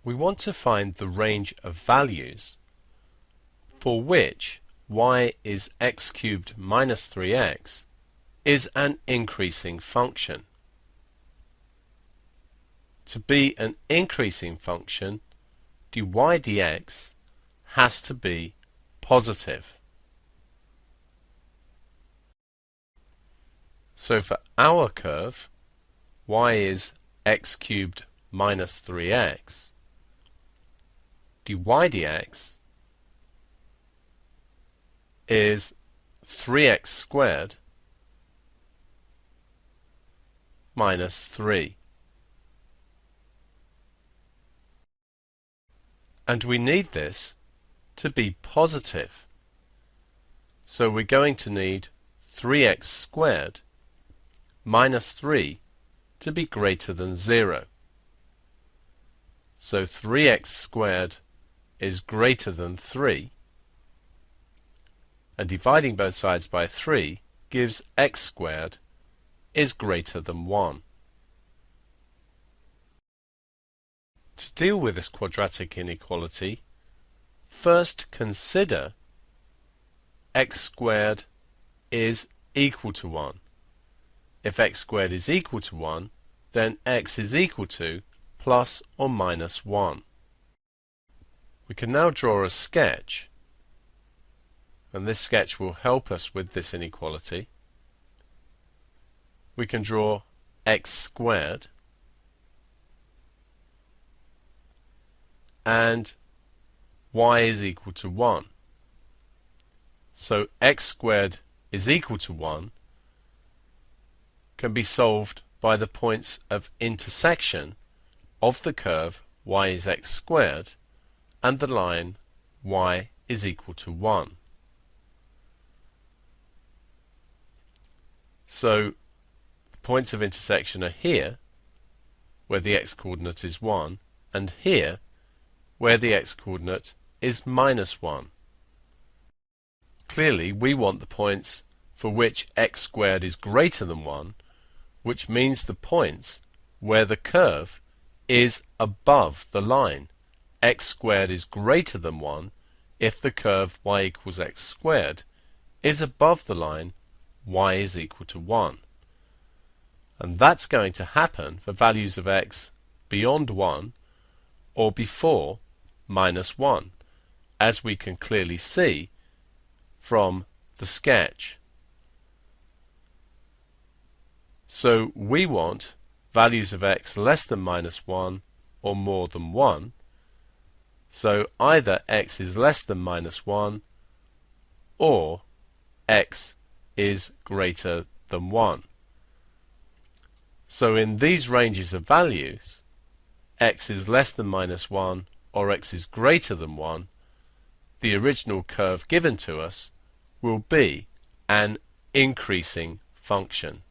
We want to find the range of values for which y is x cubed minus 3x is an increasing function. To be an increasing function, dy dx has to be positive. So for our curve, y is x cubed minus 3x, dy dx is 3x squared minus 3. And we need this to be positive. So we're going to need 3x squared minus 3 to be greater than 0. So 3x squared is greater than 3, and dividing both sides by 3 gives x squared is greater than 1. To deal with this quadratic inequality, first consider x squared is equal to 1. If x squared is equal to 1, then x is equal to plus or minus 1. We can now draw a sketch, and this sketch will help us with this inequality. We can draw x squared and y is equal to 1. So x squared is equal to 1 can be solved by the points of intersection of the curve y is x squared and the line y is equal to 1. So the points of intersection are here, where the x-coordinate is 1, and here, where the x-coordinate is minus 1. Clearly, we want the points for which x squared is greater than 1, which means the points where the curve is above the line. X squared is greater than 1 if the curve y equals x squared is above the line y is equal to 1. And that's going to happen for values of x beyond 1 or before minus 1, as we can clearly see from the sketch. So we want values of x less than minus 1 or more than 1. So either x is less than minus 1 or x is greater than 1. So in these ranges of values, x is less than minus 1 or x is greater than 1, the original curve given to us will be an increasing function.